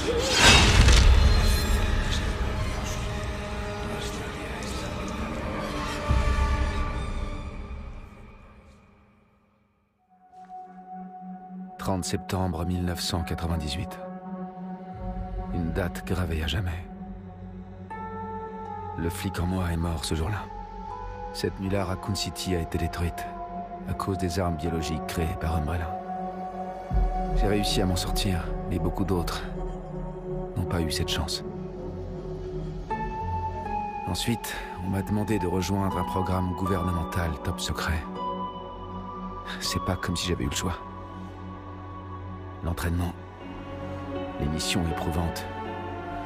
« 30 septembre 1998. Une date gravée à jamais. Le flic en moi est mort ce jour-là. Cette nuit-là, Raccoon City a été détruite à cause des armes biologiques créées par Umbrella. J'ai réussi à m'en sortir, mais beaucoup d'autres n'ont pas eu cette chance. Ensuite, on m'a demandé de rejoindre un programme gouvernemental top secret. C'est pas comme si j'avais eu le choix. L'entraînement, les missions éprouvantes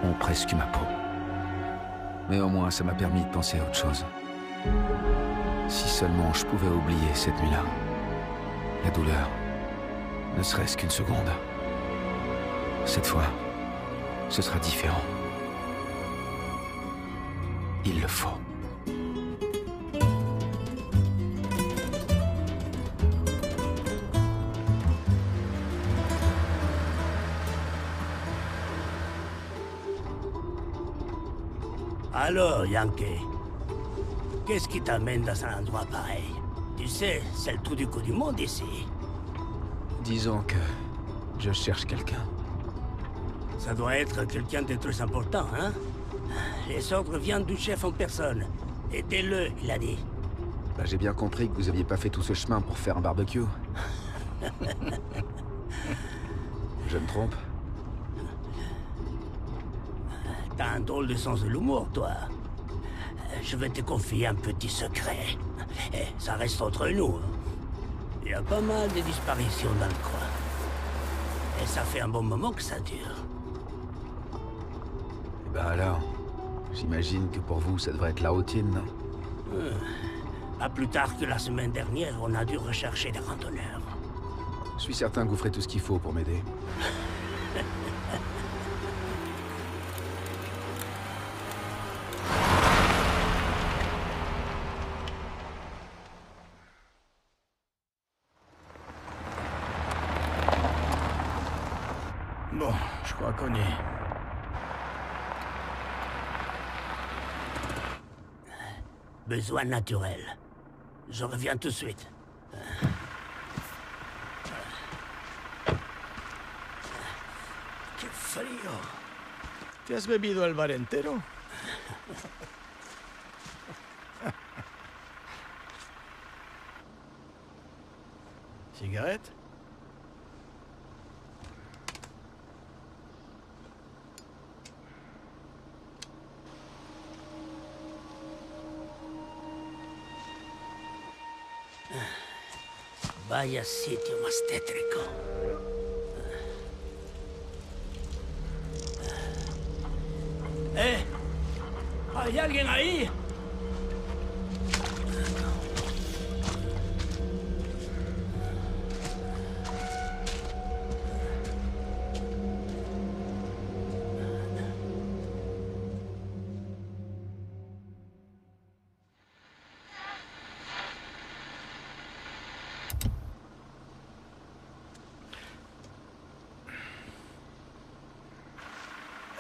ont presque eu ma peau. Mais au moins, ça m'a permis de penser à autre chose. Si seulement je pouvais oublier cette nuit-là. La douleur, ne serait-ce qu'une seconde. Cette fois, ce sera différent. Il le faut. Alors, Yankee, qu'est-ce qui t'amène dans un endroit pareil? Tu sais, c'est le trou du cou du monde ici. Disons que je cherche quelqu'un. Ça doit être quelqu'un de très important, hein? Les ordres viennent du chef en personne. Aidez-le, il a dit. Bah, j'ai bien compris que vous aviez pas fait tout ce chemin pour faire un barbecue. Je me trompe? T'as un drôle de sens de l'humour, toi. Je vais te confier un petit secret. Et ça reste entre nous. Il y a pas mal de disparitions dans le coin. Et ça fait un bon moment que ça dure. Bah alors, j'imagine que pour vous, ça devrait être la routine, non? Pas plus tard que la semaine dernière, on a dû rechercher des randonneurs. Je suis certain que vous ferez tout ce qu'il faut pour m'aider. Bon, je crois qu'on est... Besoin naturel. Je reviens tout de suite. ¡Qué frío! ¿Te has bebido el bar entero? ¿Cigarette? Vaya sitio más tétrico. ¿Hay alguien ahí?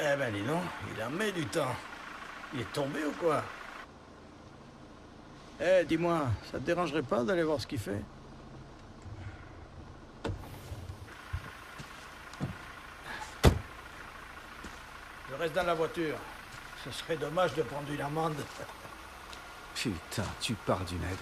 Eh ben dis donc, il en met du temps. Il est tombé ou quoi? Eh, dis-moi, ça te dérangerait pas d'aller voir ce qu'il fait? Je reste dans la voiture. Ce serait dommage de prendre une amende. Putain, tu parles d'une aide.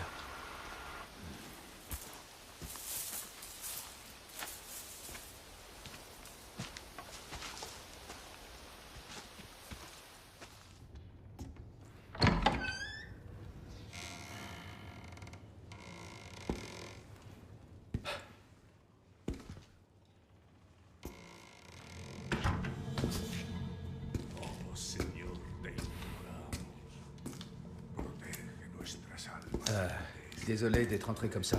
Désolé d'être entré comme ça.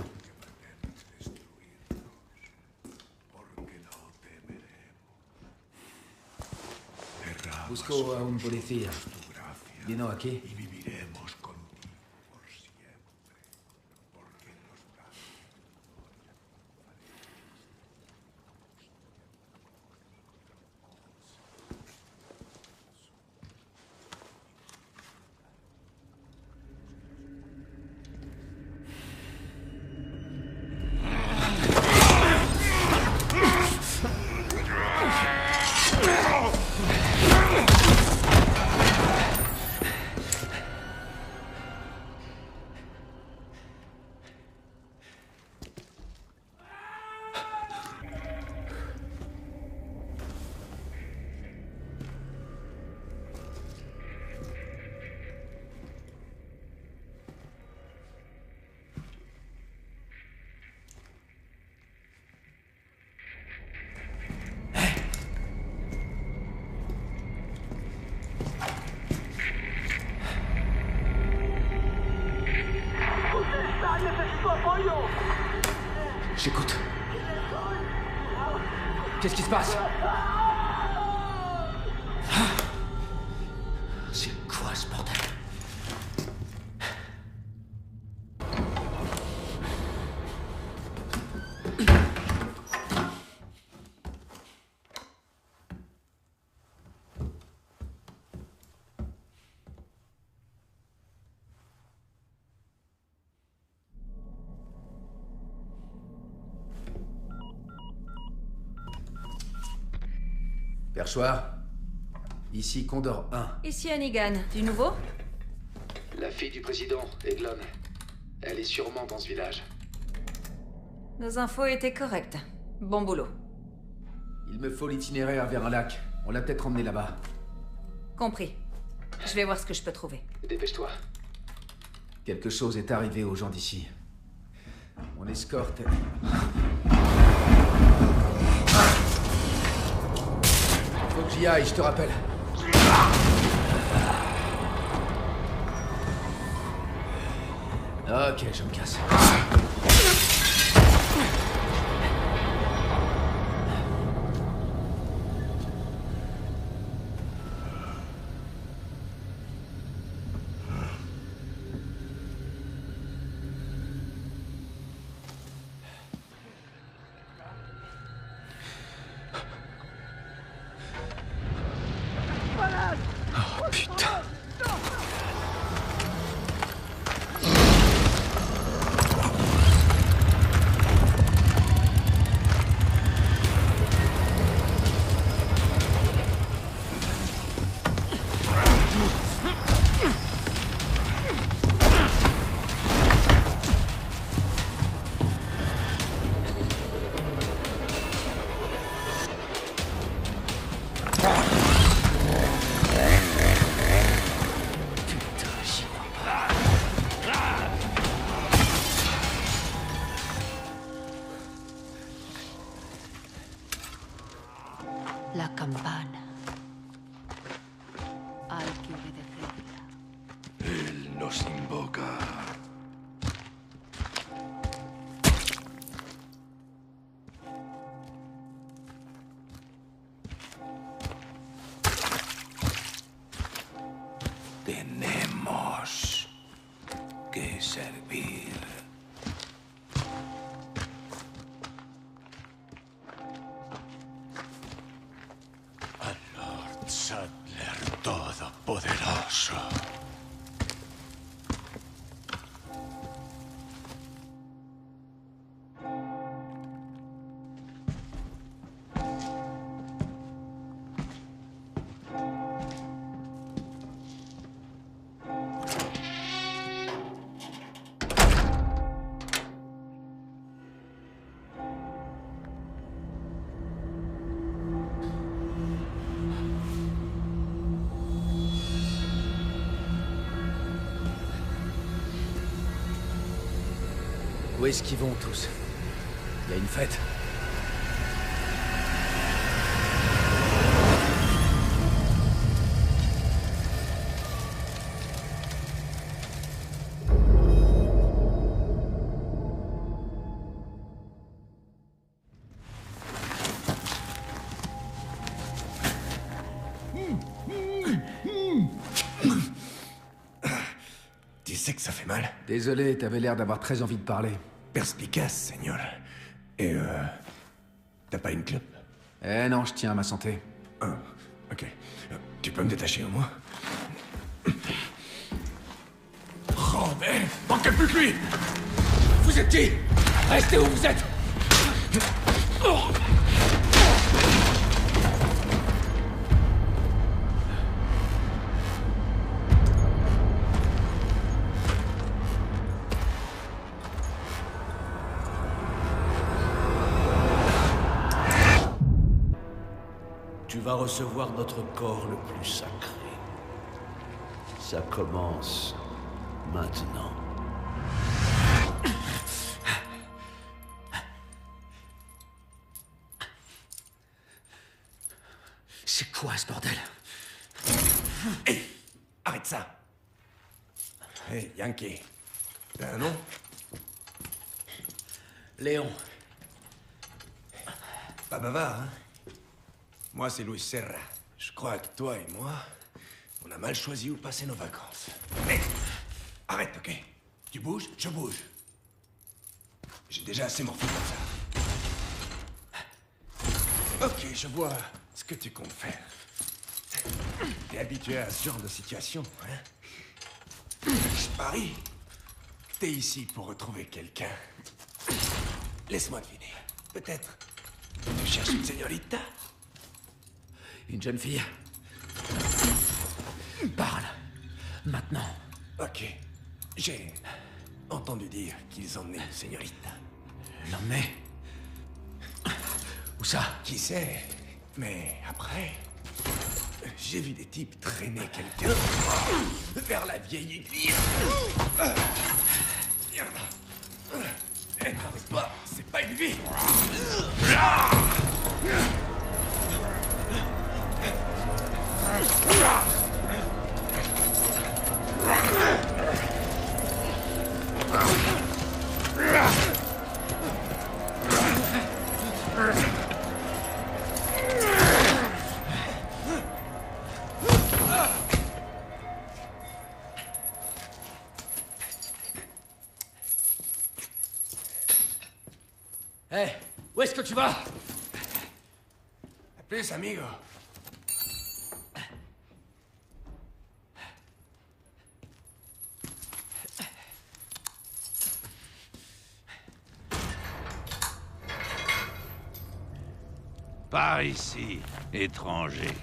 Busco a un policía. Vino aquí. J'écoute. Qu'est-ce qui se passe? C'est quoi ce bordel? Perchoir. Ici Condor 1. Ici Hannigan. Du nouveau? La fille du président, Eglon. Elle est sûrement dans ce village. Nos infos étaient correctes. Bon boulot. Il me faut l'itinéraire vers un lac. On l'a peut-être emmené là-bas. Compris. Je vais voir ce que je peux trouver. Dépêche-toi. Quelque chose est arrivé aux gens d'ici. Mon escorte... Faut que j'y aille, je te rappelle. Ok, je me casse. Oh putain. La campana. Hay que obedecerla. Él nos invoca. Tenemos que servir. Al Lord Saddler Todopoderoso. Où est-ce qu'ils vont tous? Il y a une fête? Tu sais que ça fait mal? Désolé, t'avais l'air d'avoir très envie de parler. Perspicace, Seigneur. Et t'as pas une clope? Eh non, je tiens à ma santé. Ah, ok. Tu peux me détacher au moins? Oh, mais manquez plus que lui! Vous êtes qui? Restez où vous êtes! Tu vas recevoir notre corps le plus sacré. Ça commence maintenant. C'est quoi ce bordel? Hé! Arrête ça! Hé, Yankee. T'as un nom? Léon. Pas bavard, hein? Moi, c'est Luis Serra. Je crois que toi et moi, on a mal choisi où passer nos vacances. Mais arrête, ok? Tu bouges, je bouge. J'ai déjà assez morflé comme ça. Ok, je vois ce que tu comptes faire. T'es habitué à ce genre de situation, hein? Je parie que t'es ici pour retrouver quelqu'un. Laisse-moi deviner. Peut-être tu cherches une señorita? Une jeune fille. Parle. Maintenant. Ok. J'ai entendu dire qu'ils emmenaient une señorita. L'emmener. Où ça? Qui sait? Mais après, j'ai vu des types traîner quelqu'un vers la vieille église. Merde. Eh, n'arrête pas, c'est pas une vie. Hé, où est-ce que tu vas? À plus, amigo. Par ici, étranger.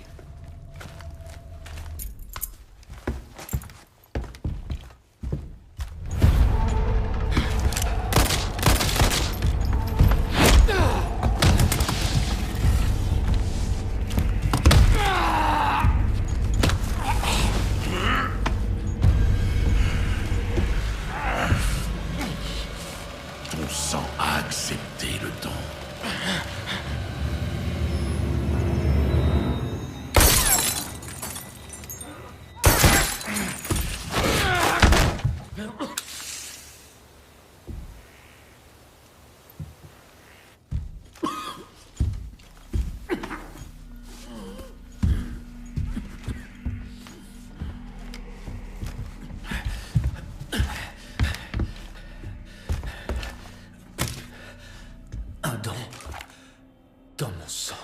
Ton sang a accepté le don. Un don dans mon sang.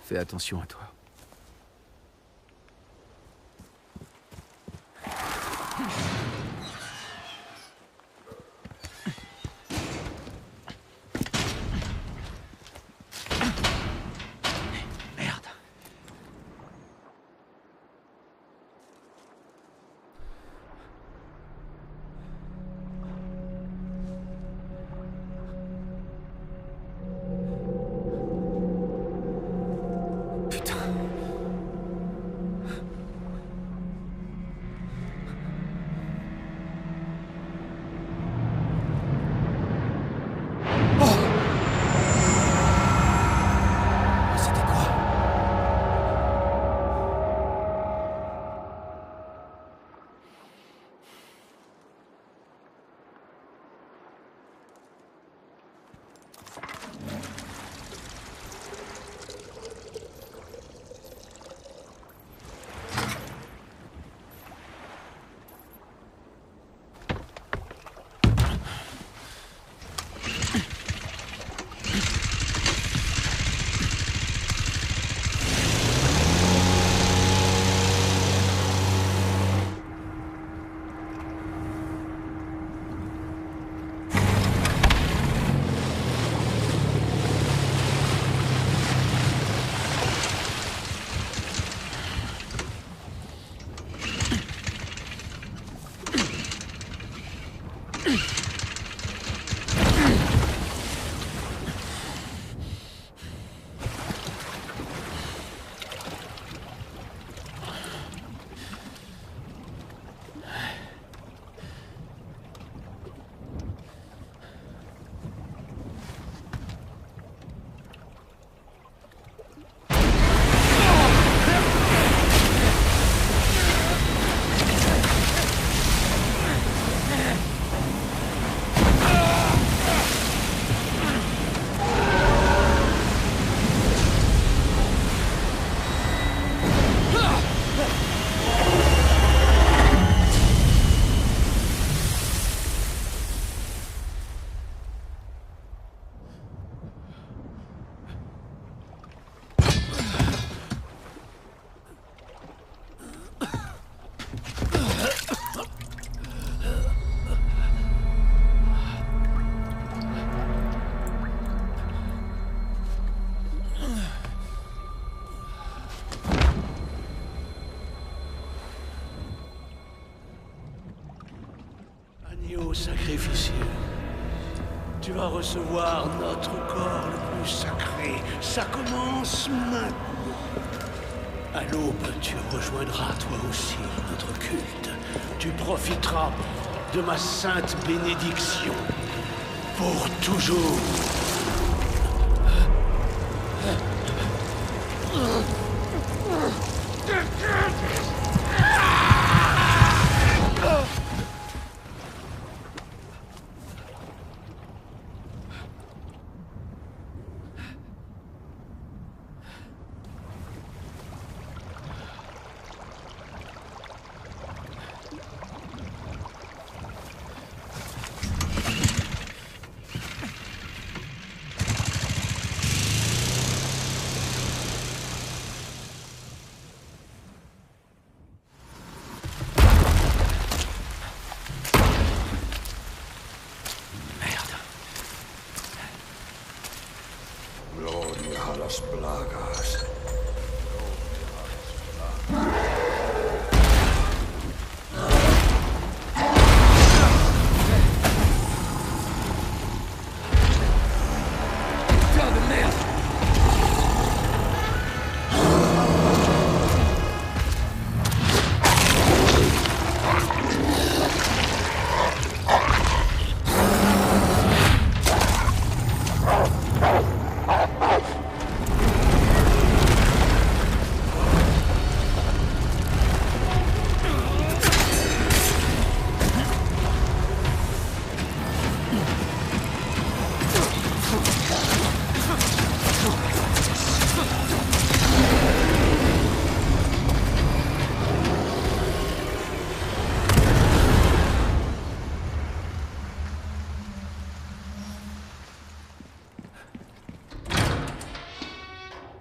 Fais attention à toi. Merde. Putain. C'était quoi? Agneau sacrificieux, tu vas recevoir notre corps le plus sacré. Ça commence maintenant. À l'aube, tu rejoindras toi aussi notre culte. Tu profiteras de ma sainte bénédiction pour toujours. Gloria a las plagas.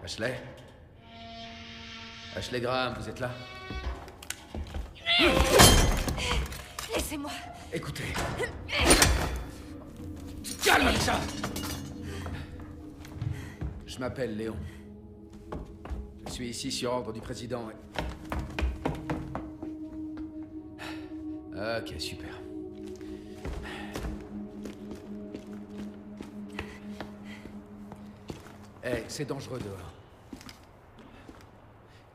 Ashley? Ashley Graham, vous êtes là? Laissez-moi. Écoutez. Calme ça! Je m'appelle Léon. Je suis ici sur ordre du président. Ok, super. Hey, c'est dangereux dehors.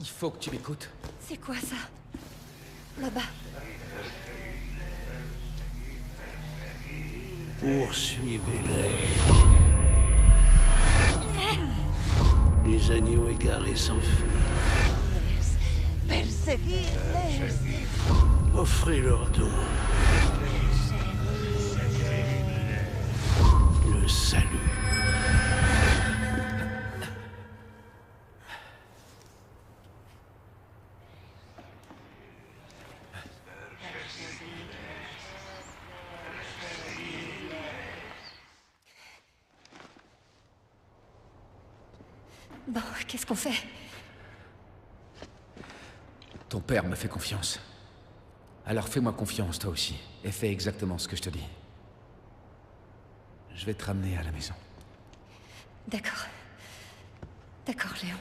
Il faut que tu m'écoutes. C'est quoi ça? Là-bas. Poursuivez-les. Les agneaux égarés s'enfuient. Perseguidles. Offrez-leur don. Le salut. Bon, qu'est-ce qu'on fait? Ton père me fait confiance. Alors fais-moi confiance, toi aussi. Et fais exactement ce que je te dis. Je vais te ramener à la maison. D'accord. D'accord, Léon.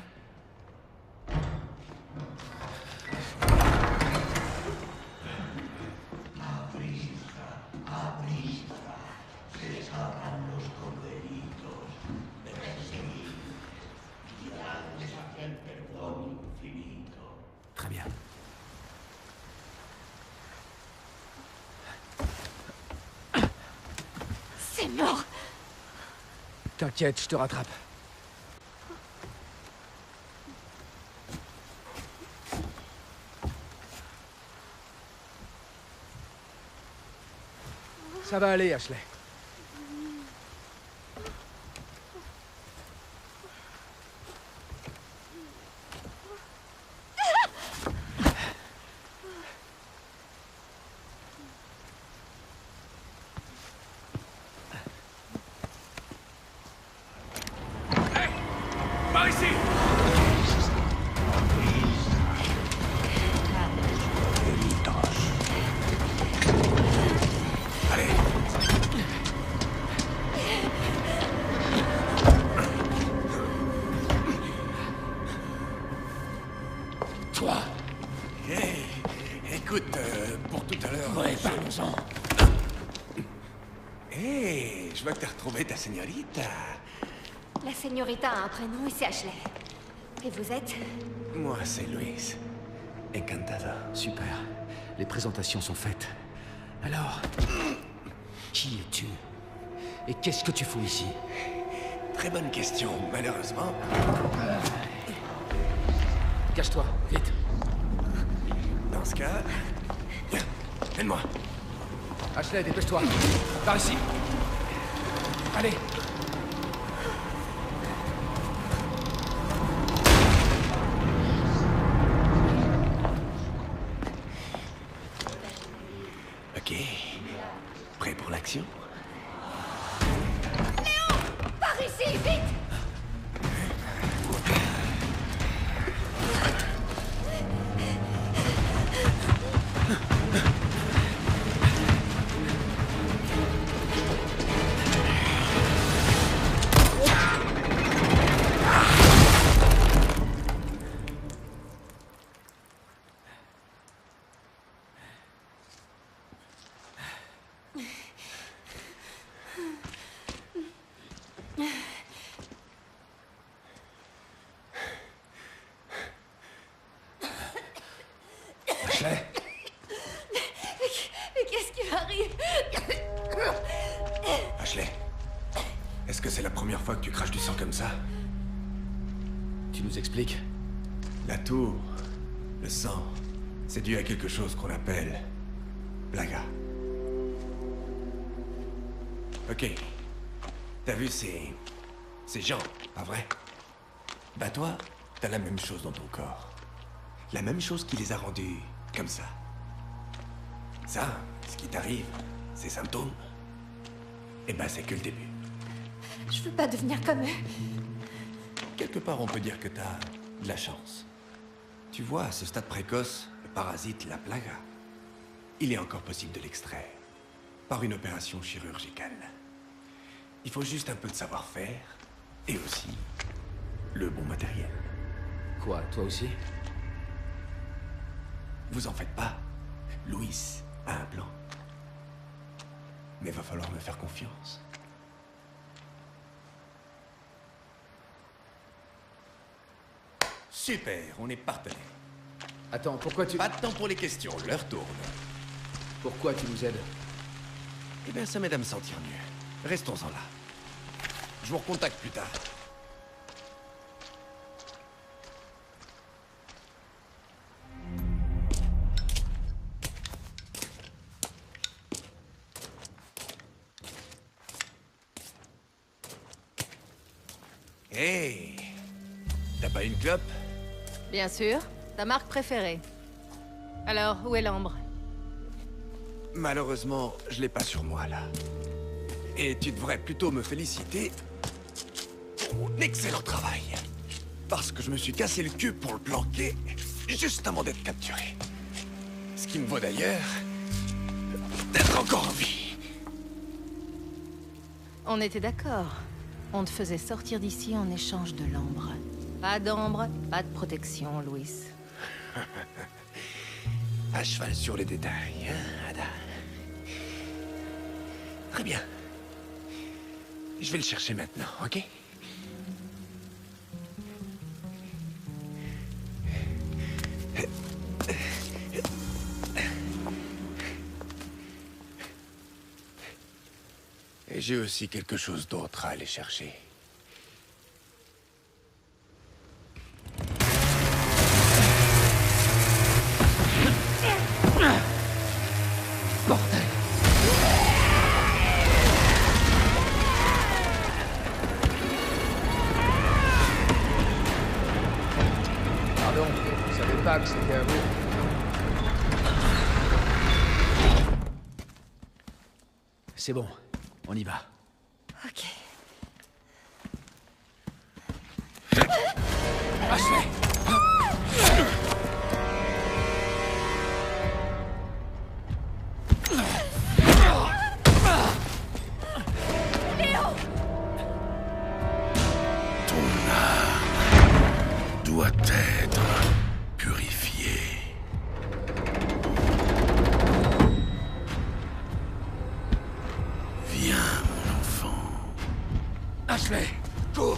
Très bien. C'est mort. T'inquiète, je te rattrape. Ça va aller, Ashley. Par ici! Allez! Toi! Hey, écoute, pour tout à l'heure... Ouais, parlons-en. Hé, je vois que t'as retrouvé ta señorita. La señorita a un prénom et c'est Ashley. Et vous êtes? Moi, c'est Luis. Encantado. Super. Les présentations sont faites. Alors, qui es-tu? Et qu'est-ce que tu fous ici? Très bonne question, malheureusement. Cache-toi, vite. Dans ce cas... Viens, aide-moi. Ashley, dépêche-toi. Par ici. Allez. Ok. Prêt pour l'action? Par ici, vite! Ashley? Mais qu'est-ce qui m'arrive? Ashley, est-ce que c'est la première fois que tu craches du sang comme ça? Tu nous expliques? La tour, le sang, c'est dû à quelque chose qu'on appelle... plaga. Ok. T'as vu ces gens, pas vrai? Bah toi, t'as la même chose dans ton corps. La même chose qui les a rendus comme ça. Ça, ce qui t'arrive, ces symptômes, eh ben c'est que le début. Je veux pas devenir comme eux. Quelque part, on peut dire que t'as de la chance. Tu vois, à ce stade précoce, le parasite, la plaga, il est encore possible de l'extraire. Par une opération chirurgicale. Il faut juste un peu de savoir-faire, et aussi le bon matériel. Quoi, toi aussi? Vous en faites pas. Luis a un plan. Mais va falloir me faire confiance. Super, on est partenaires. Attends, pourquoi tu... Pas de temps pour les questions, l'heure tourne. Pourquoi tu nous aides? Eh bien, ça m'aide à me sentir mieux. Restons-en là. Je vous recontacte plus tard. Hey! T'as pas une clope? Bien sûr, ta marque préférée. Alors, où est l'ambre? Malheureusement, je l'ai pas sur moi, là. Et tu devrais plutôt me féliciter pour mon excellent travail. Parce que je me suis cassé le cul pour le planquer juste avant d'être capturé. Ce qui me vaut d'ailleurs d'être encore en vie. On était d'accord. On te faisait sortir d'ici en échange de l'ambre. Pas d'ambre, pas de protection, Luis. À cheval sur les détails, hein, Ada? Très bien. Je vais le chercher maintenant, ok? Et j'ai aussi quelque chose d'autre à aller chercher. Bordel! Pardon, je savais pas que c'était à vous. C'est bon, on y va. Ok. Ashley! Doit être purifié. Viens. Ashley, cours!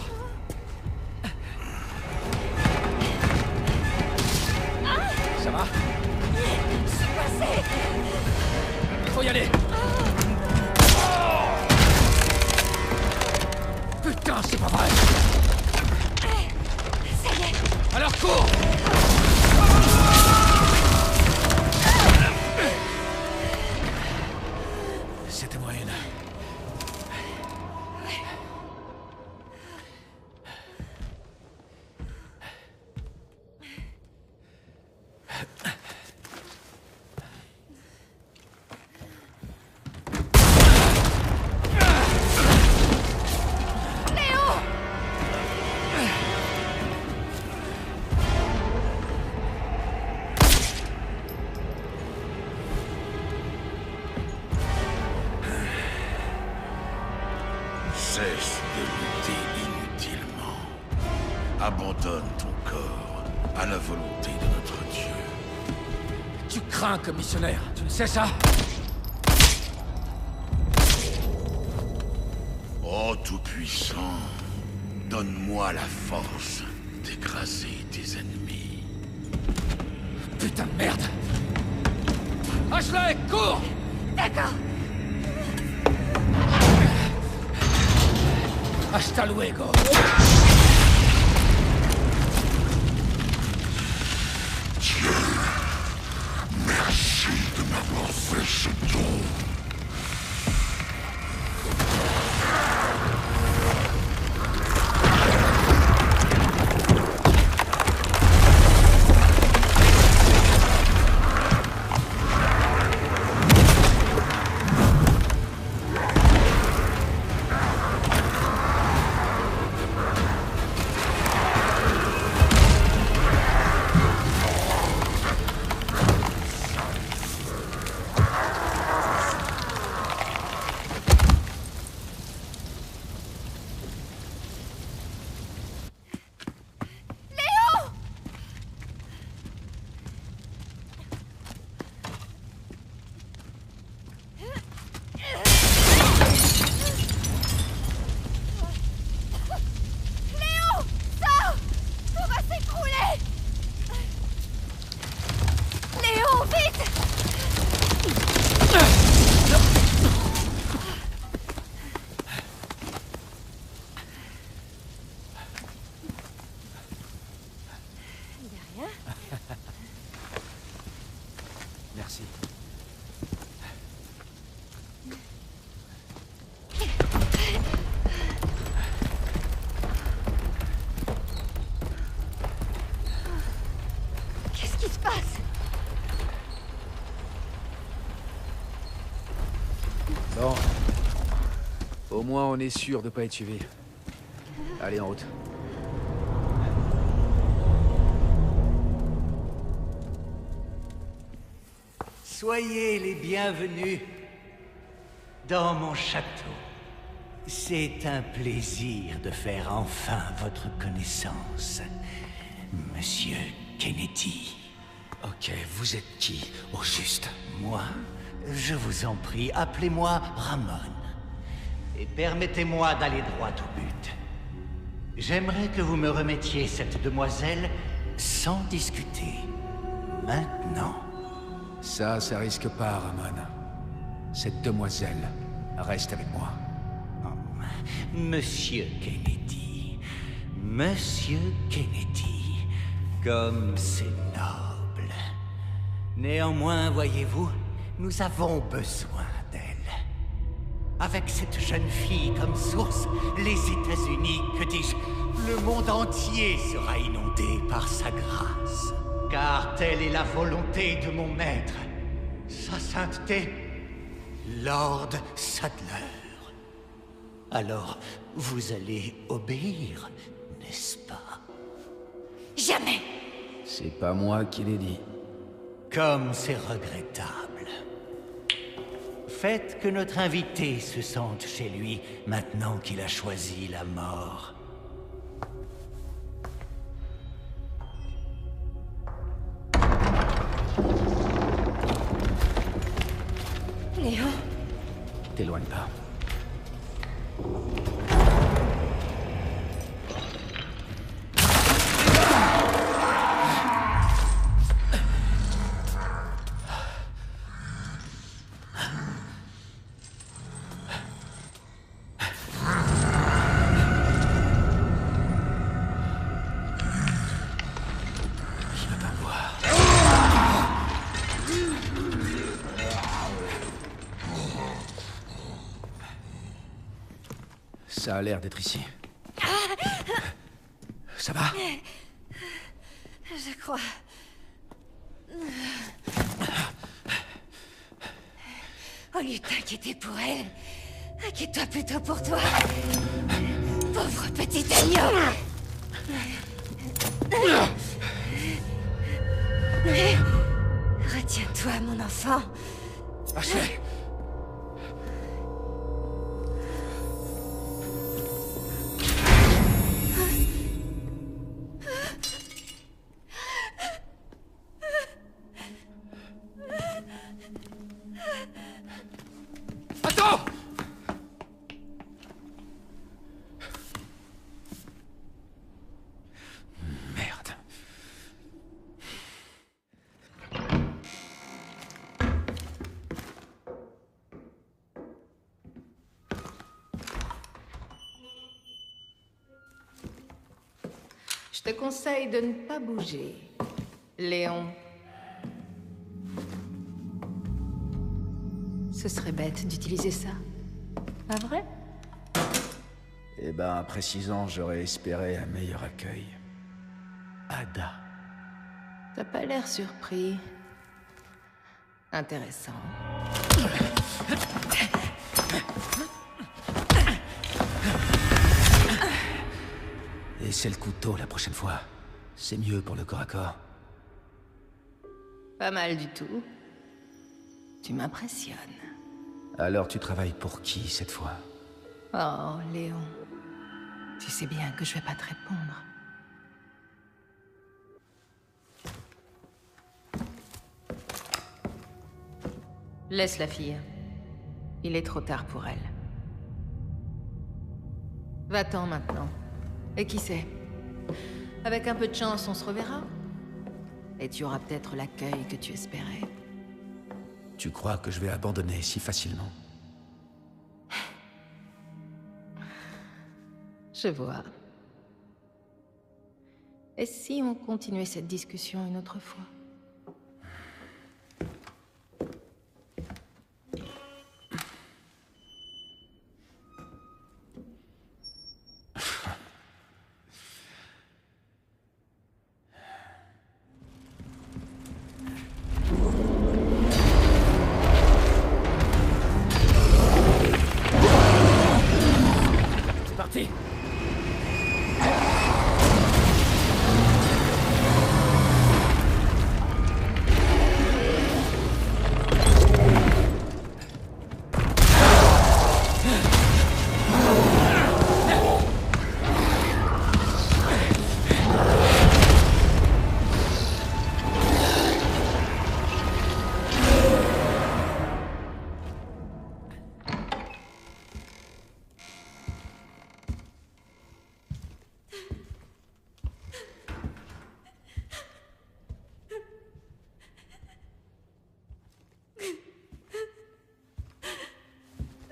Ça va? Je suis coincée! Faut y aller! Putain, c'est pas vrai! Ça y est! Alors cours! C'était moyen. Cesse de lutter inutilement. Abandonne ton corps à la volonté de notre Dieu. Tu crains comme missionnaire, tu le sais ça? Ô Tout-Puissant, donne-moi la force d'écraser tes ennemis. Putain de merde! Ashley, cours! D'accord! Hasta luego! Dieu, merci de m'avoir fait ce don. Merci. Qu'est-ce qui se passe? Bon. Au moins, on est sûr de pas être suivi. Allez, en route. Soyez les bienvenus dans mon château. C'est un plaisir de faire enfin votre connaissance, Monsieur Kennedy. Ok, vous êtes qui, au juste? Moi, je vous en prie, appelez-moi Ramon. Et permettez-moi d'aller droit au but. J'aimerais que vous me remettiez cette demoiselle sans discuter. Maintenant. Ça risque pas, Ramon. Cette demoiselle reste avec moi. Monsieur Kennedy. Monsieur Kennedy. Comme c'est noble. Néanmoins, voyez-vous, nous avons besoin d'elle. Avec cette jeune fille comme source, les États-Unis, que dis-je, le monde entier sera inondé par sa grâce. Car telle est la volonté de mon maître, sa sainteté, Lord Sadler. Alors, vous allez obéir, n'est-ce pas? Jamais! C'est pas moi qui l'ai dit. Comme c'est regrettable. Faites que notre invité se sente chez lui maintenant qu'il a choisi la mort. Léo? T'éloigne pas. Ça a l'air d'être ici. Ça va? Je crois. Au lieu de t'inquiéter pour elle, inquiète-toi plutôt pour toi. Pauvre petit agneau. Retiens-toi, mon enfant. Ashley! Attends! Merde. Je te conseille de ne pas bouger, Léon. Ce serait bête d'utiliser ça. Pas vrai? Eh ben, après 6 ans, j'aurais espéré un meilleur accueil. Ada. T'as pas l'air surpris. Intéressant. Et c'est le couteau la prochaine fois. C'est mieux pour le corps à corps. Pas mal du tout. Tu m'impressionnes. Alors tu travailles pour qui cette fois? Oh, Léon. Tu sais bien que je vais pas te répondre. Laisse la fille. Il est trop tard pour elle. Va-t'en maintenant. Et qui sait? Avec un peu de chance, on se reverra. Et tu auras peut-être l'accueil que tu espérais. Tu crois que je vais abandonner si facilement? Je vois. Et si on continuait cette discussion une autre fois? C'est parti!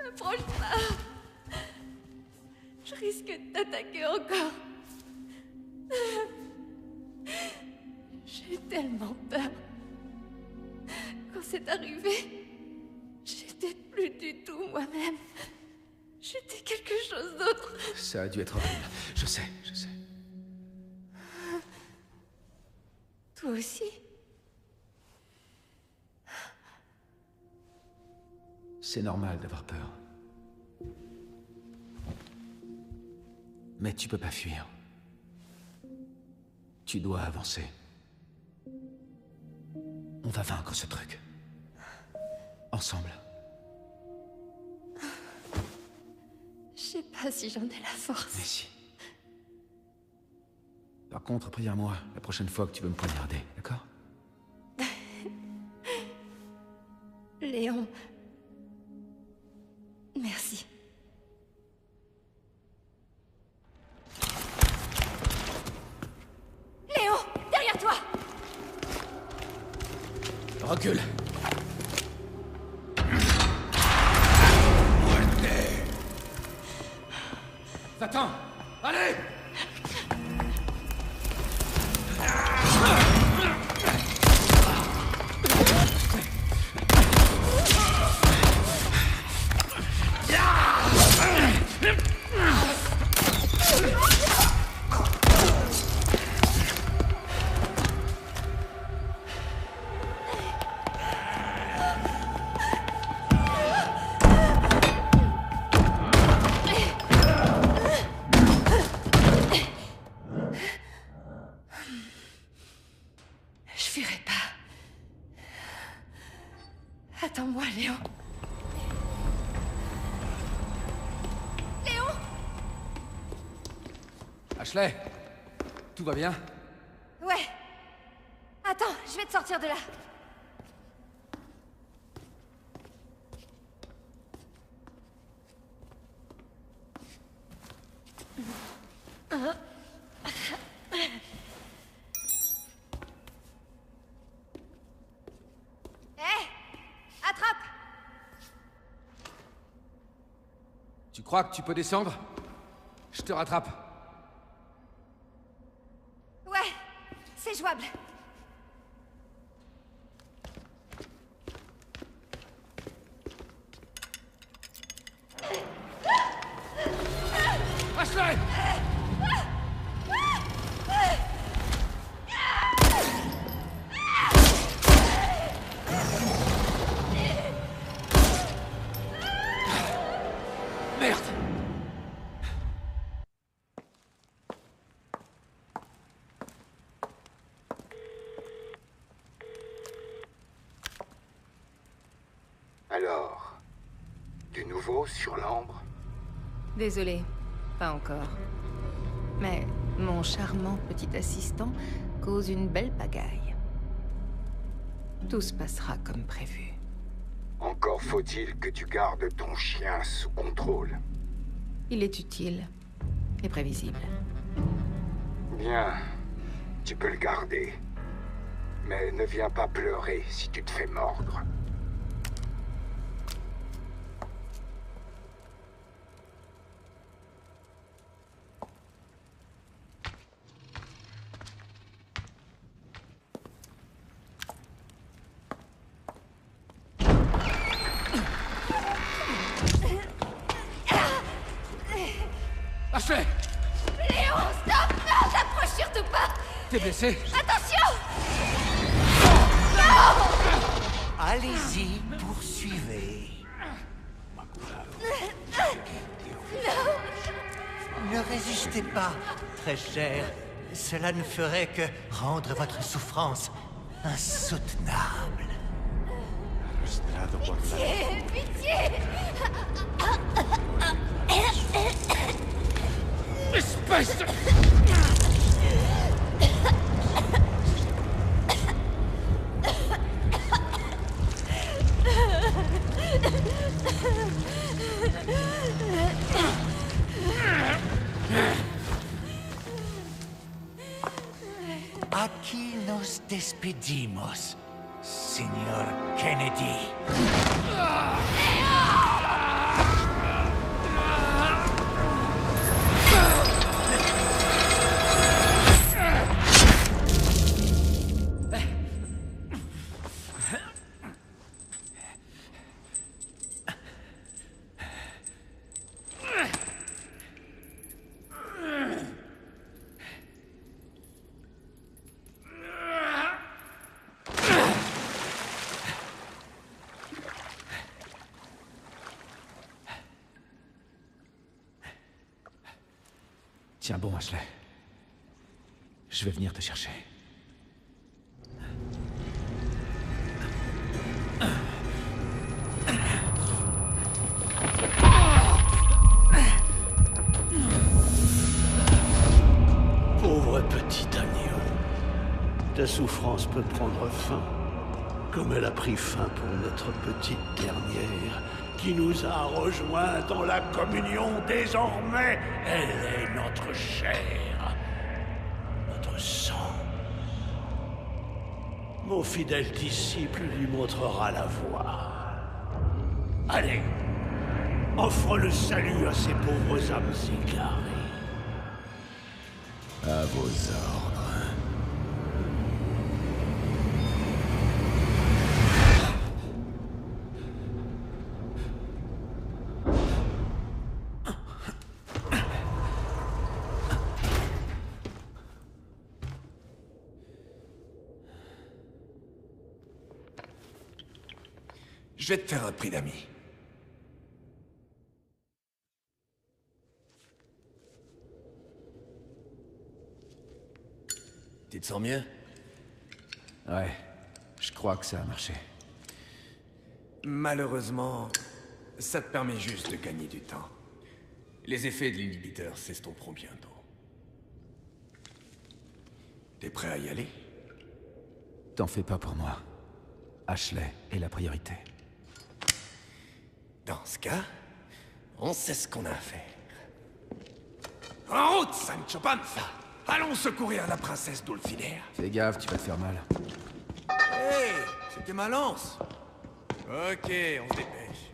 Approche pas. Je risque de t'attaquer encore. J'ai eu tellement peur. Quand c'est arrivé, j'étais plus du tout moi-même. J'étais quelque chose d'autre. Ça a dû être horrible. Je sais, je sais. Toi aussi? C'est normal d'avoir peur. Mais tu peux pas fuir. Tu dois avancer. On va vaincre ce truc. Ensemble. Je sais pas si j'en ai la force. Mais si. Par contre, préviens-moi la prochaine fois que tu veux me poignarder, d'accord? Léon. Merci. Léon, derrière toi! Recule. Va-t'en! Allez! Ashley, tout va bien? Ouais. Attends, je vais te sortir de là. Hé! Attrape! Tu crois que tu peux descendre? Je te rattrape. Ouais, c'est jouable. Ashley! Merde! Alors, du nouveau sur l'Ambre? Désolé, pas encore. Mais mon charmant petit assistant cause une belle pagaille. Tout se passera comme prévu. Encore faut-il que tu gardes ton chien sous contrôle. Il est utile et prévisible. Bien, tu peux le garder. Mais ne viens pas pleurer si tu te fais mordre. Ashley! Léon, stop! Non, t'approches surtout pas! T'es blessé? Attention! Non! Allez-y, poursuivez. Non! Ne résistez pas, très cher. Cela ne ferait que rendre votre souffrance insoutenable. Pitié! Pitié! Espèce de... Aquí nos despedimos, señor Kennedy. Tiens bon, Ashley. Je vais venir te chercher. Pauvre petit agneau. Ta souffrance peut prendre fin, comme elle a pris fin pour notre petite dernière, qui nous a rejoints dans la communion. Désormais, elle est notre chair, notre sang. Mon fidèle disciple lui montrera la voie. Allez, offre le salut à ces pauvres âmes égarées. À vos ordres. Je vais te faire un prix d'amis. Tu te sens mieux? Ouais, je crois que ça a marché. Malheureusement, ça te permet juste de gagner du temps. Les effets de l'inhibiteur s'estomperont bientôt. T'es prêt à y aller? T'en fais pas pour moi. Ashley est la priorité. Dans ce cas, on sait ce qu'on a à faire. En route, Sancho Panza! Allons secourir la princesse Dulcinea. Fais gaffe, tu vas te faire mal. Hey, c'était ma lance. Ok, on se dépêche.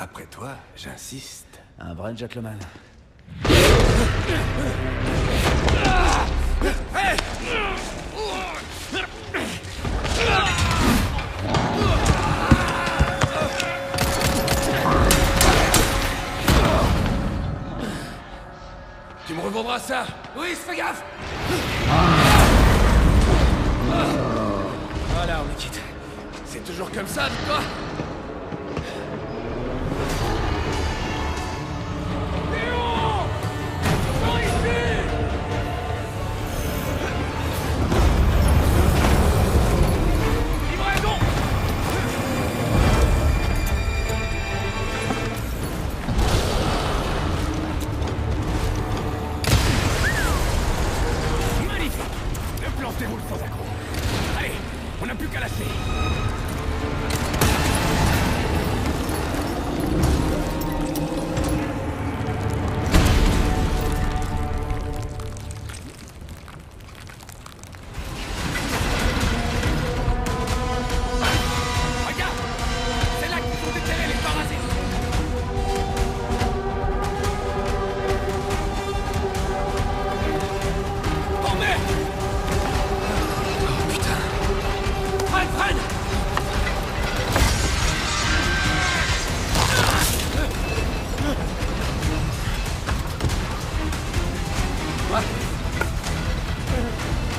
Après toi, j'insiste. Un vrai gentleman. Hey! Tu me revendras ça? Oui, fais gaffe! Voilà, on est quitte. C'est toujours comme ça, dis-toi?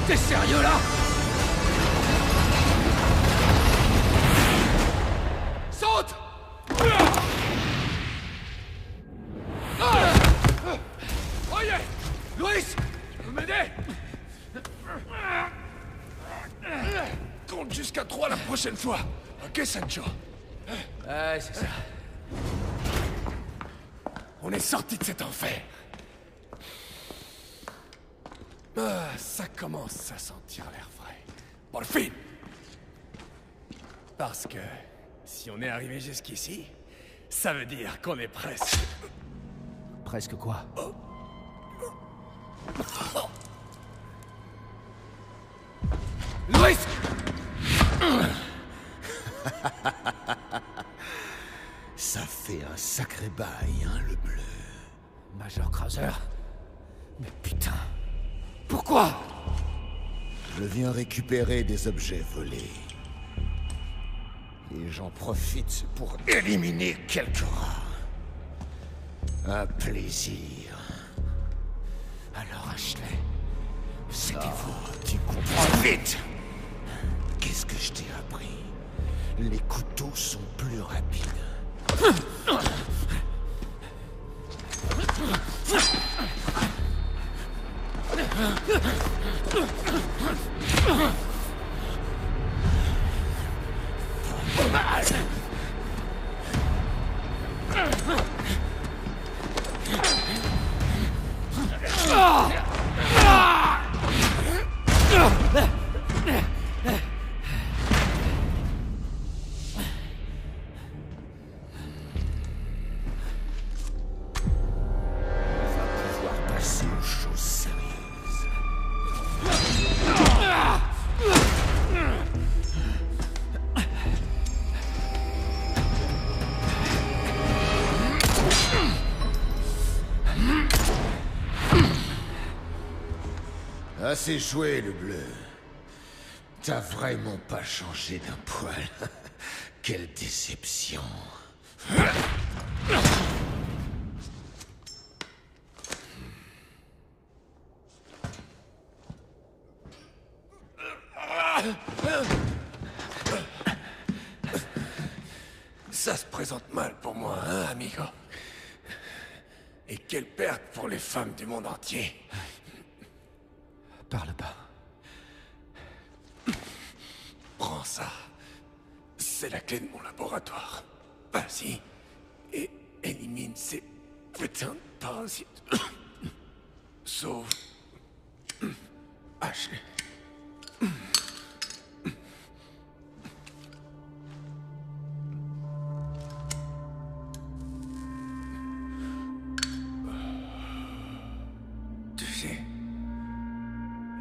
T'es sérieux là? Saute! Oh yeah! Louis! Tu peux m'aider? Compte jusqu'à 3 la prochaine fois. Ok, Sancho? Ouais, c'est ça. On est sorti de cet enfer. Ah, ça commence à sentir l'air frais. Pour le film! Parce que si on est arrivé jusqu'ici, ça veut dire qu'on est presque... Presque quoi? Louis! Ça fait un sacré bail, hein, le bleu. Major Krauser? Mais putain... Pourquoi? Je viens récupérer des objets volés. Et j'en profite pour éliminer quelques rats. Un plaisir. Alors Ashley, c'était vous. Tu comprends vite. Qu'est-ce que je t'ai appris? Les couteaux sont plus rapides. Assez joué, le bleu. T'as vraiment pas changé d'un poil. Quelle déception. Ça se présente mal pour moi, hein, amigo? Et quelle perte pour les femmes du monde entier. Parle pas. Prends ça. C'est la clé de mon laboratoire. Vas-y, et élimine ces putains de parasites. Sauve Ashley. Tu sais,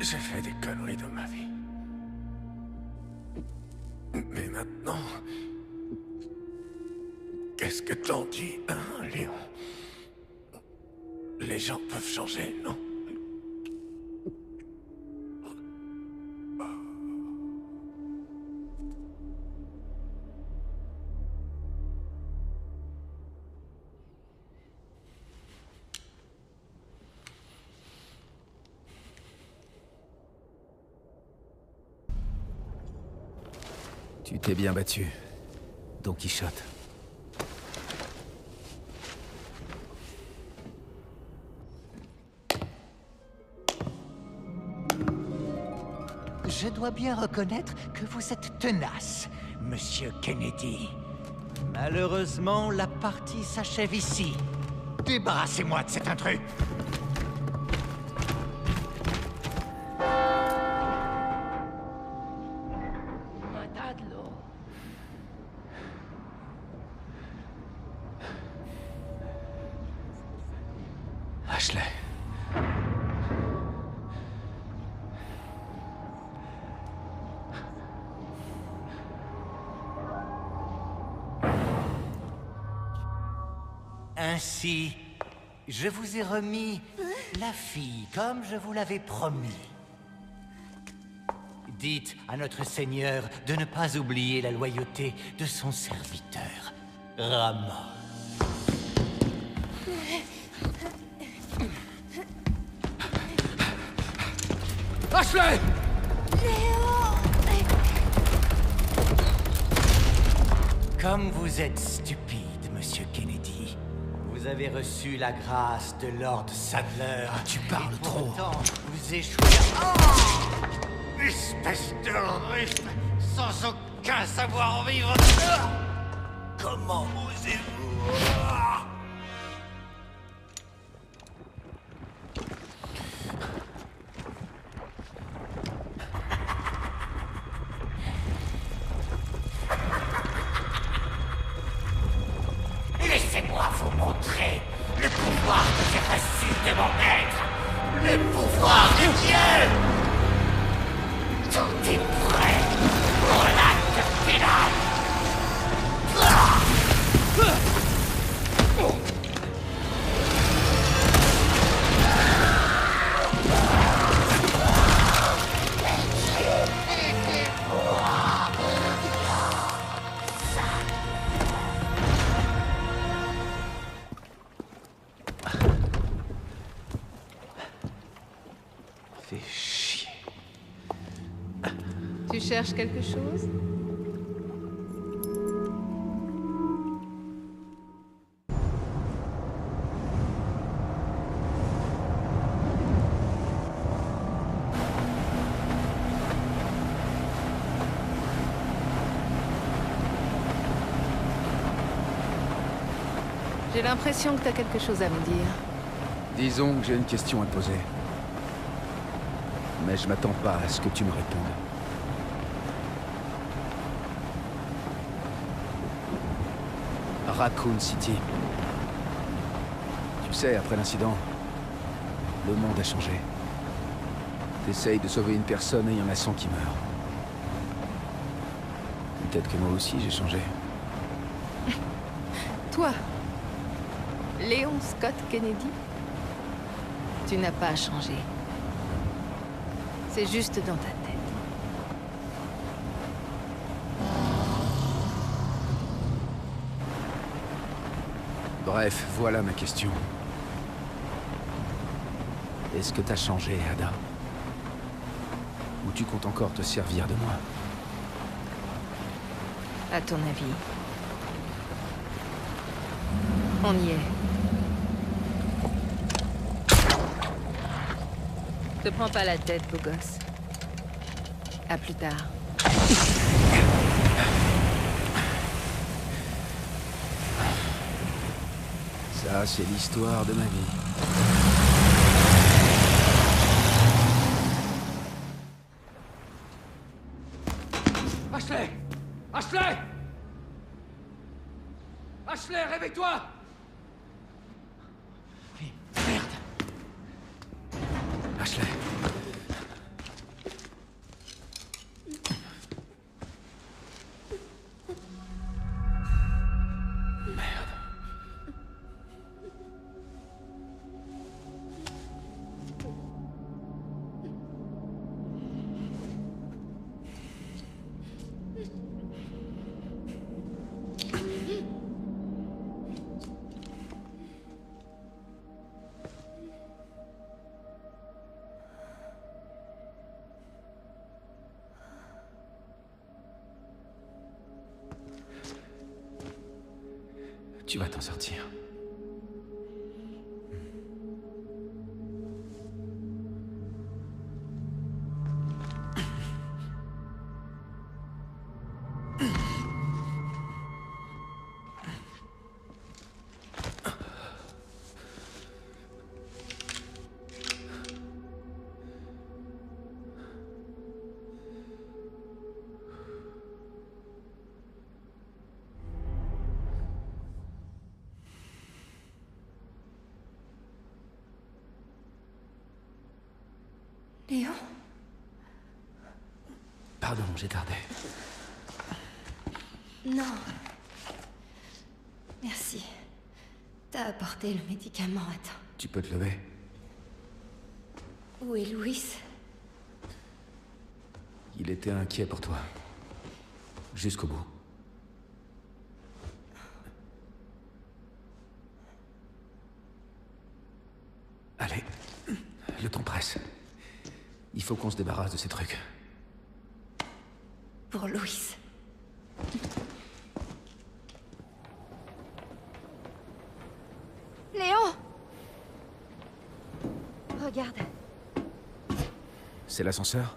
j'ai fait des conneries dans ma vie. Mais maintenant... Qu'est-ce que t'en dis, hein, Léon? Les gens peuvent changer, non? Tu t'es bien battu, Don Quichotte. Je dois bien reconnaître que vous êtes tenace, Monsieur Kennedy. Malheureusement, la partie s'achève ici. Débarrassez-moi de cet intrus. Ashley. Ainsi, je vous ai remis la fille, comme je vous l'avais promis. Dites à notre Seigneur de ne pas oublier la loyauté de son serviteur, Ramon. Ashley! Comme vous êtes stupide, Monsieur Kennedy, vous avez reçu la grâce de Lord Sadler. Tu parles trop. Pourtant, vous échouez. Oh, espèce de rustre, sans aucun savoir-vivre. Comment osez-vous? Laissez-moi vous montrer le pouvoir que j'ai reçu de mon maître, le pouvoir de Dieu. Tout est prêt pour l'acte final. Fais chier. Tu cherches quelque chose? J'ai l'impression que t'as quelque chose à me dire. Disons que j'ai une question à te poser. Mais je m'attends pas à ce que tu me répondes. Raccoon City. Tu sais, après l'incident, le monde a changé. T'essayes de sauver une personne et il y en a 100 qui meurent. Peut-être que moi aussi j'ai changé. Toi, Léon Scott Kennedy, tu n'as pas changé. C'est juste dans ta tête. Bref, voilà ma question. Est-ce que t'as changé, Ada? Ou tu comptes encore te servir de moi? À ton avis? On y est. Te prends pas la tête, beau gosse. À plus tard. Ça, c'est l'histoire de ma vie. Ashley! Ashley! Ashley, réveille-toi! Merde! Ashley! Tu vas t'en sortir. Léon? Pardon, j'ai tardé. Non. Merci. T'as apporté le médicament à temps. Tu peux te lever? Où est Louis? Il était inquiet pour toi. Jusqu'au bout. Allez, le temps presse. Il faut qu'on se débarrasse de ces trucs. Pour Louis. Léon! Regarde. C'est l'ascenseur?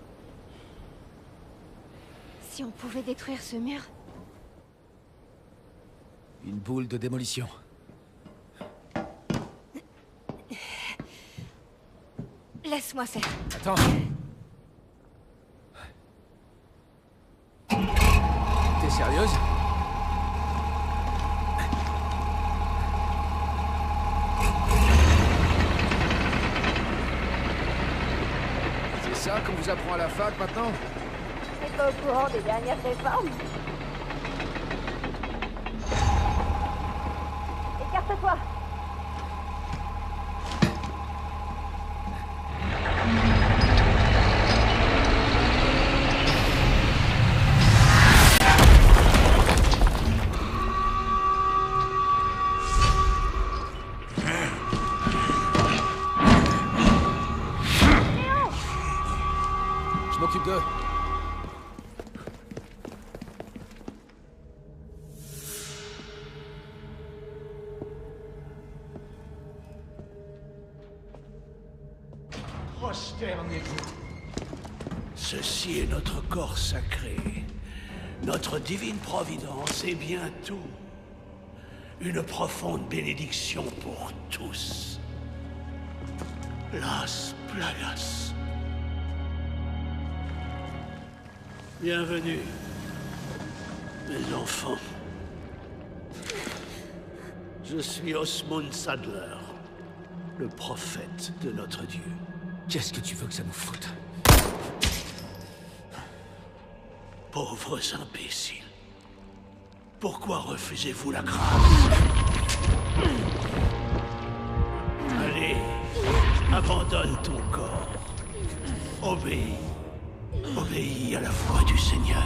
Si on pouvait détruire ce mur... Une boule de démolition. Laisse-moi faire. Attends. T'es sérieuse? C'est ça qu'on vous apprend à la fac maintenant? T'es pas au courant des dernières réformes? Écarte-toi! Je m'occupe d'eux. Prosternez-vous. Ceci est notre corps sacré, notre divine providence et bientôt une profonde bénédiction pour tous. Las Plagas. Bienvenue, mes enfants. Je suis Osmond Sadler, le prophète de notre Dieu. Qu'est-ce que tu veux que ça nous foute? Pauvres imbéciles. Pourquoi refusez-vous la grâce? Allez, abandonne ton corps. Obéis. Obéis à la voix du Seigneur.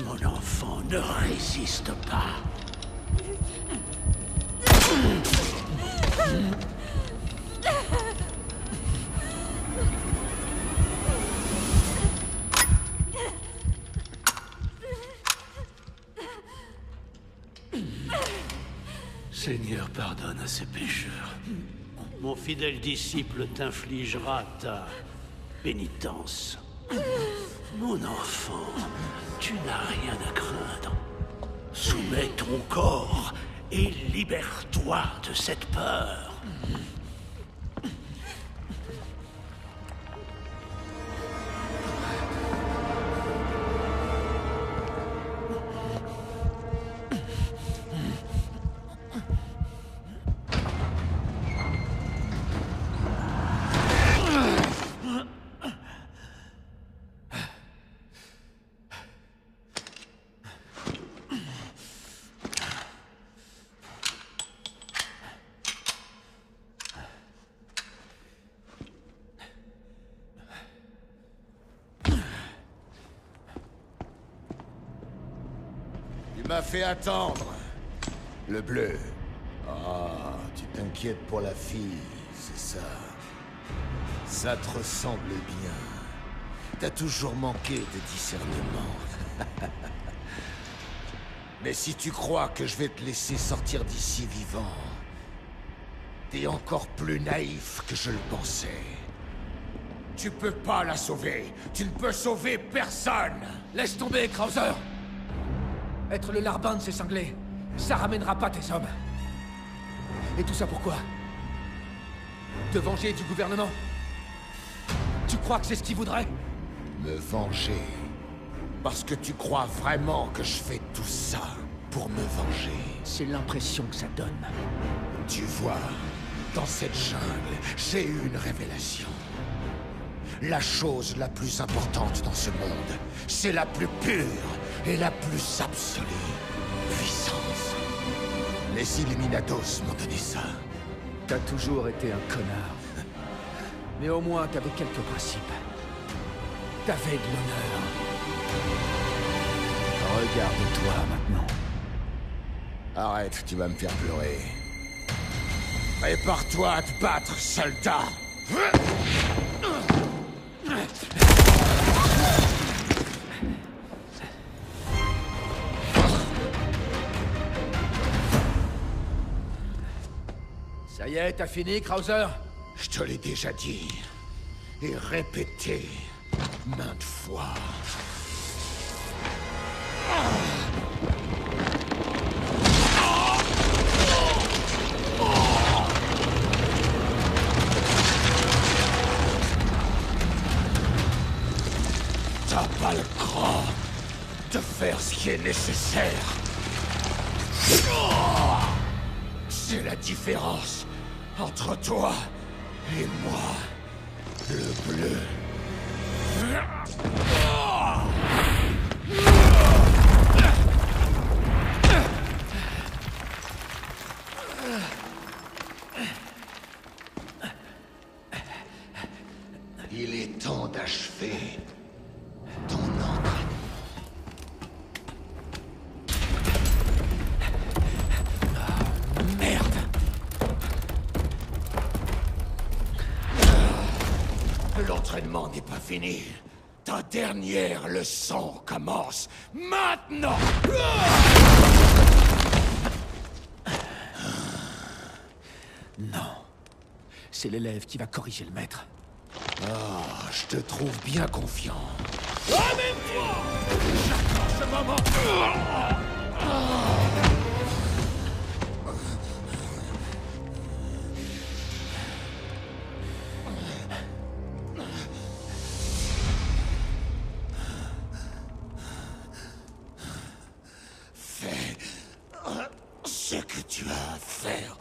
Mon enfant, ne résiste pas. Seigneur, pardonne à ses pécheurs. Mon fidèle disciple t'infligera ta pénitence. Mon enfant, tu n'as rien à craindre. Soumets ton corps et libère-toi de cette peur. Tu m'as fait attendre. Le bleu. Ah, tu t'inquiètes pour la fille, c'est ça. Ça te ressemble bien. T'as toujours manqué de discernement. Mais si tu crois que je vais te laisser sortir d'ici vivant, t'es encore plus naïf que je le pensais. Tu peux pas la sauver. Tu ne peux sauver personne. Laisse tomber, Krauser. Être le larbin de ces cinglés, ça ramènera pas tes hommes. Et tout ça pourquoi? Te venger du gouvernement? Tu crois que c'est ce qu'ils voudraient? Me venger. Parce que tu crois vraiment que je fais tout ça pour me venger. C'est l'impression que ça donne. Tu vois, dans cette jungle, j'ai eu une révélation. La chose la plus importante dans ce monde, c'est la plus pure et la plus absolue puissance. Les Illuminados m'ont donné ça. T'as toujours été un connard. Mais au moins, t'avais quelques principes. T'avais de l'honneur. Regarde-toi maintenant. Arrête, tu vas me faire pleurer. Prépare-toi à te battre, soldat. Ça y est, t'as fini, Krauser? Je te l'ai déjà dit. Et répété maintes fois. T'as pas le cran de faire ce qui est nécessaire. C'est la différence entre toi et moi, le bleu. Il est temps d'achever ton entraînement. Merde! L'entraînement n'est pas fini. Ta dernière leçon commence maintenant! Non. C'est l'élève qui va corriger le maître. Ah, je te trouve bien confiant. Amène-toi! J'attends ce moment! Fais ce que tu as à faire.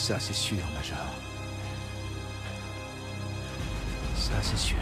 Ça, c'est sûr, Major. Ça, c'est sûr.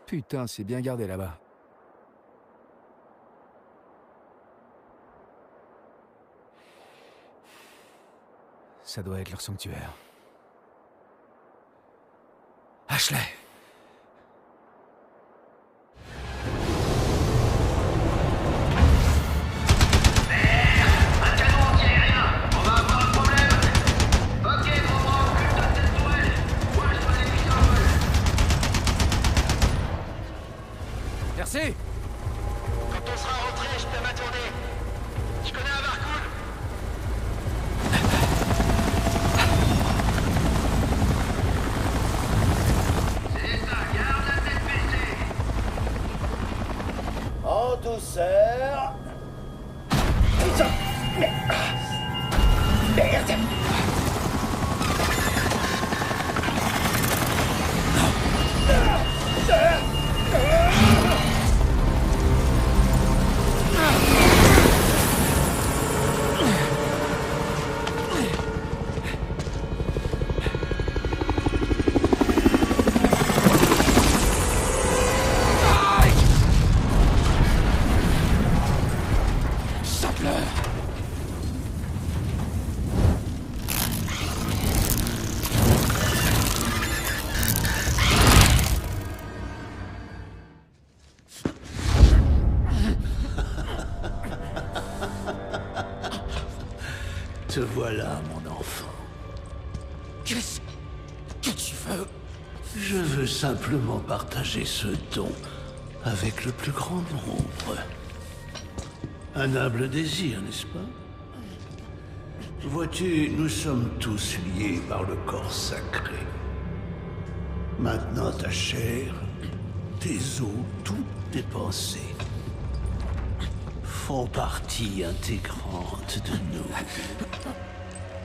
Putain, c'est bien gardé là-bas. Ça doit être leur sanctuaire. Ashley! Merci. Quand on sera rentré, je peux m'attendre. Je connais un Varcool. C'est ça, garde la tête baissée. En douceur. Putain. Merde. Te voilà, mon enfant. Qu'est-ce que tu veux? Je veux simplement partager ce don avec le plus grand nombre. Un humble désir, n'est-ce pas? Vois-tu, nous sommes tous liés par le corps sacré. Maintenant, ta chair, tes os, toutes tes pensées font partie intégrante de nous.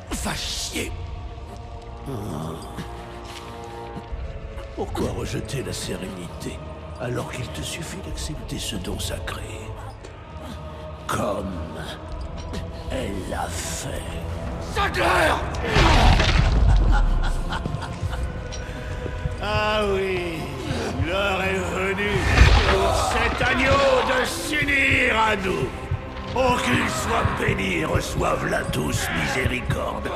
Va chier! Oh. Pourquoi rejeter la sérénité alors qu'il te suffit d'accepter ce don sacré? Comme elle l'a fait. Sancler! Ah oui, l'heure est venue pour cet agneau de s'unir à nous. Oh, qu'il soit béni et reçoive la douce miséricorde.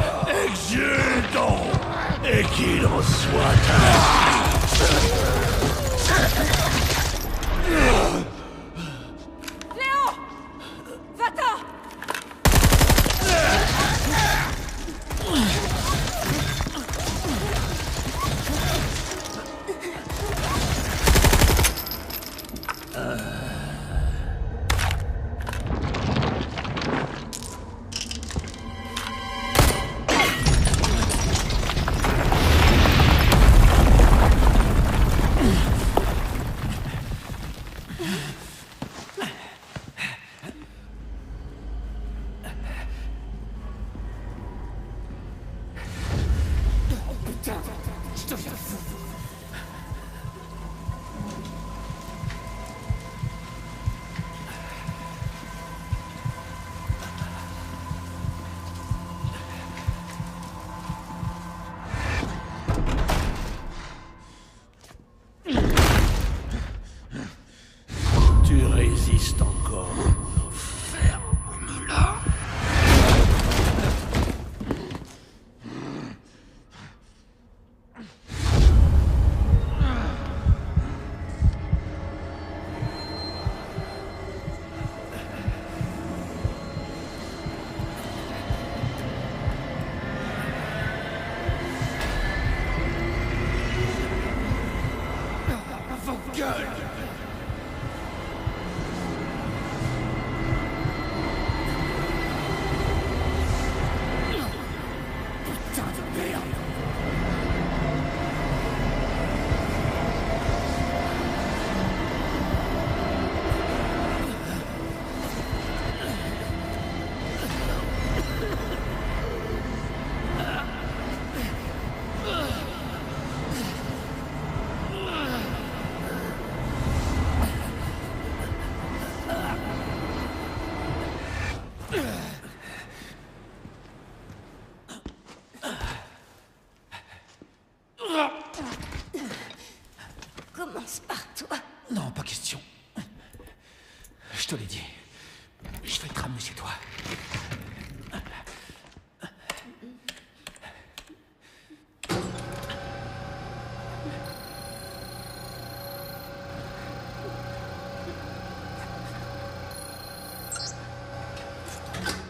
Exultons, et qu'il en soit ainsi. Léon! Va-t'en!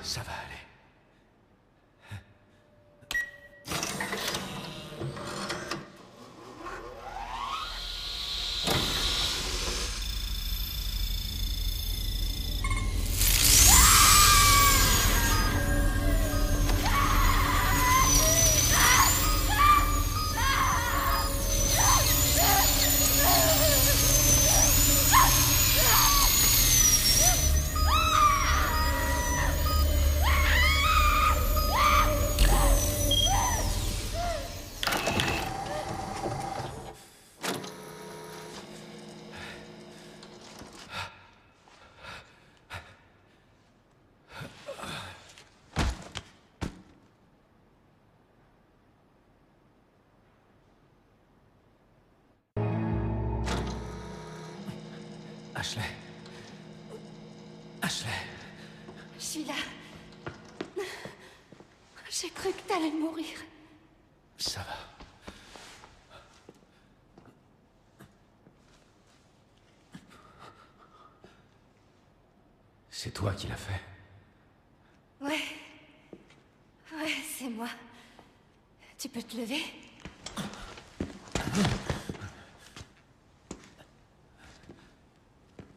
Ça va aller. Ashley. Ashley. Sheila. J'ai cru que t'allais mourir. Ça va. C'est toi qui l'as fait. Ouais. Ouais, c'est moi. Tu peux te lever?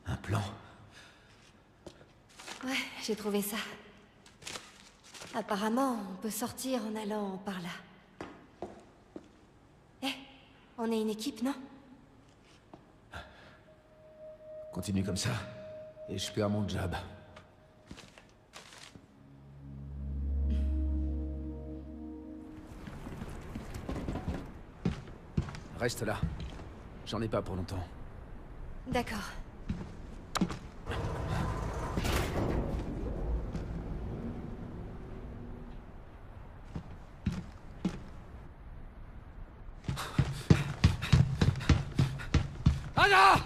Un plan? Ouais, j'ai trouvé ça. Apparemment, on peut sortir en allant par là. Eh, on est une équipe, non? Continue comme ça, et je perds mon job. Reste là. J'en ai pas pour longtemps. D'accord. Anna!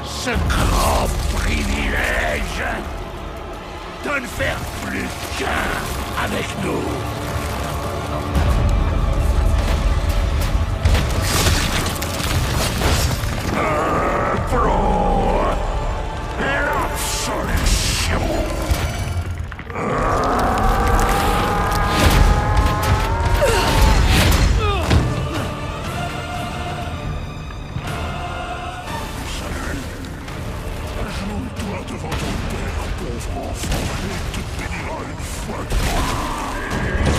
Ce grand privilège de ne faire plus qu'un avec nous. Ajoute-toi devant ton père, pauvre enfant, et te bénira une fois de plus.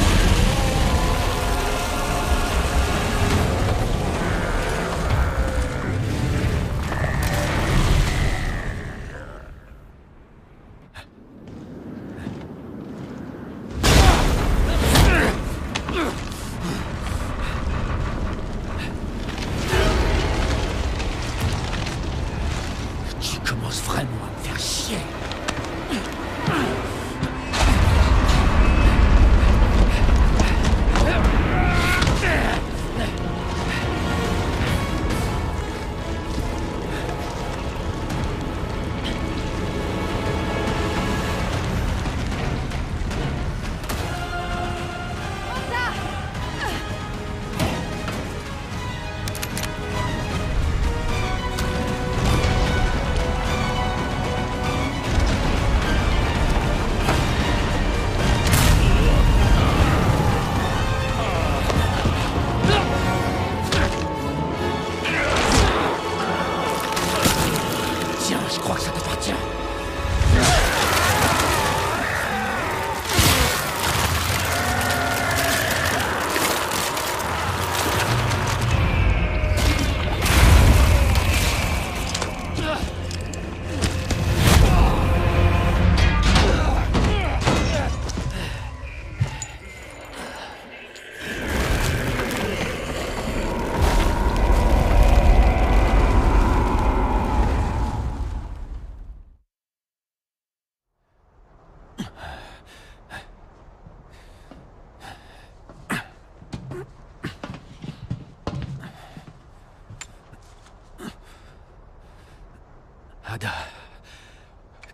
Ada...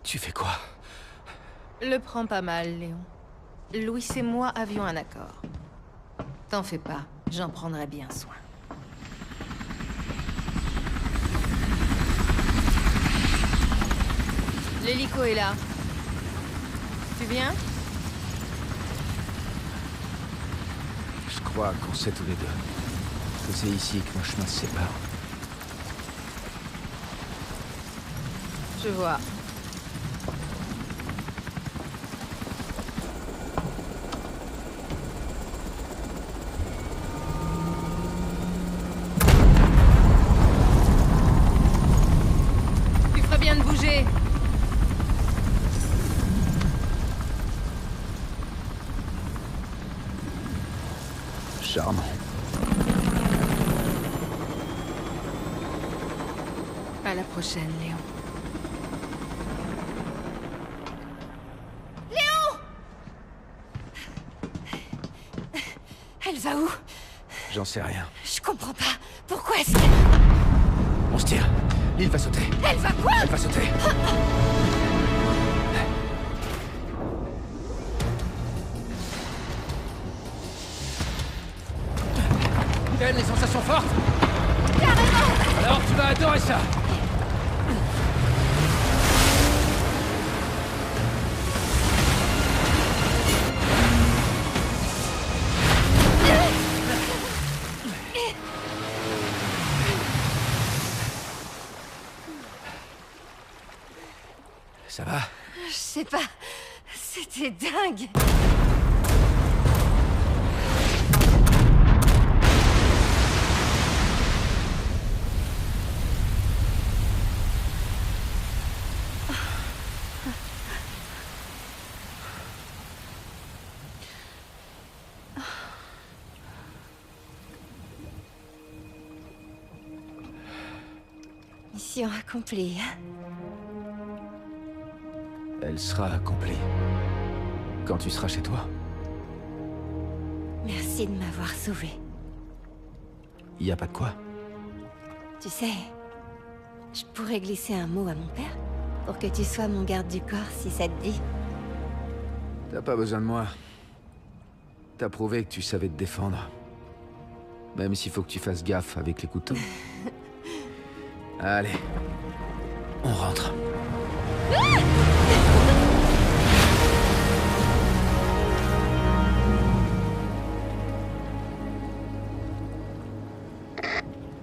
Tu fais quoi? Le prends pas mal, Léon. Louis et moi avions un accord. T'en fais pas, j'en prendrai bien soin. L'hélico est là. Tu viens? Je crois qu'on sait tous les deux que c'est ici que nos chemins se séparent. Je vois. Tu ferais bien de bouger. Charmant. À la prochaine, Léon. Léon! Elle va où? J'en sais rien. Je comprends pas. Pourquoi est-ce que... On se tire. L'île va sauter. Elle va quoi? Elle va sauter. T'aimes les sensations fortes? Carrément! Alors tu vas adorer ça! Ça va? Je sais pas. C'était dingue. Mission accomplie. Elle sera accomplie. Quand tu seras chez toi. Merci de m'avoir sauvé. Y a pas de quoi. Tu sais, je pourrais glisser un mot à mon père pour que tu sois mon garde du corps si ça te dit. T'as pas besoin de moi. T'as prouvé que tu savais te défendre. Même s'il faut que tu fasses gaffe avec les couteaux. Allez. On rentre.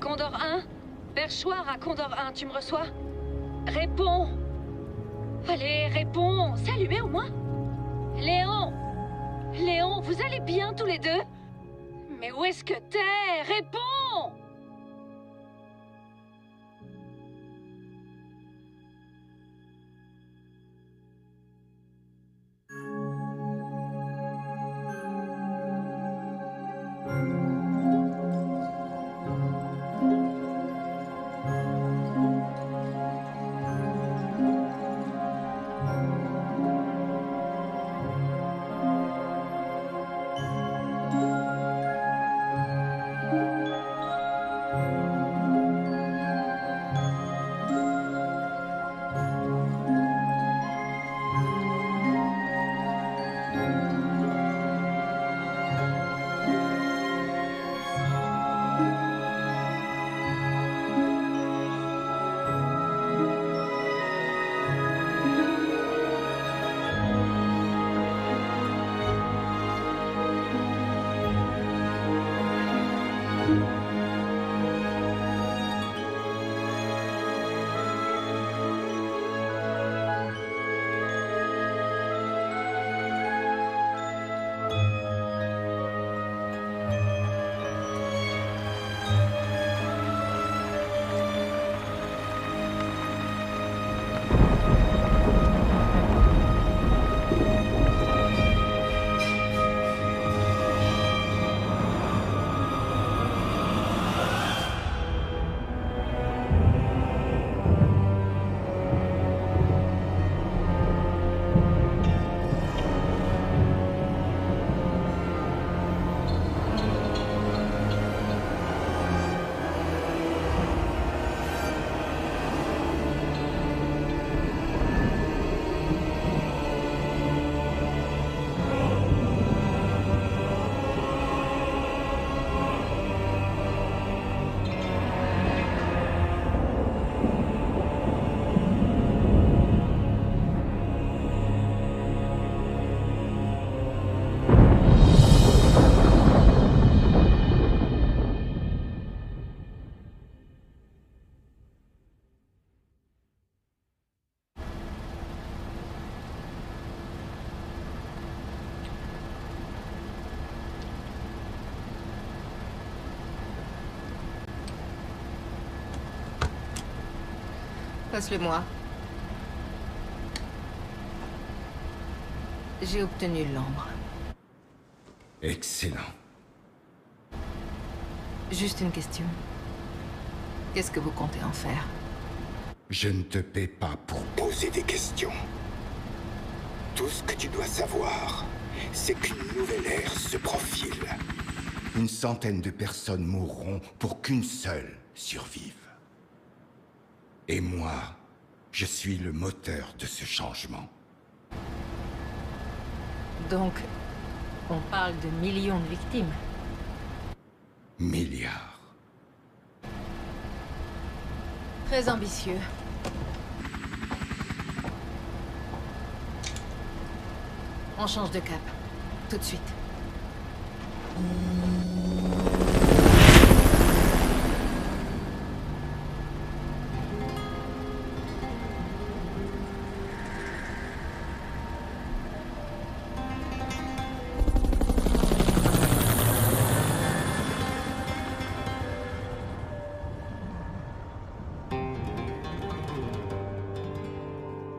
Condor 1? Perchoir à Condor 1, tu me reçois? Réponds! Allez, réponds! C'est allumé au moins? Léon! Léon, vous allez bien tous les deux? Mais où est-ce que t'es? Réponds! Passe-le-moi. J'ai obtenu l'ambre. Excellent. Juste une question. Qu'est-ce que vous comptez en faire? Je ne te paie pas pour poser des questions. Tout ce que tu dois savoir, c'est qu'une nouvelle ère se profile. Une centaine de personnes mourront pour qu'une seule survive. Et moi, je suis le moteur de ce changement. Donc, on parle de millions de victimes. Milliards. Très ambitieux. On change de cap. Tout de suite.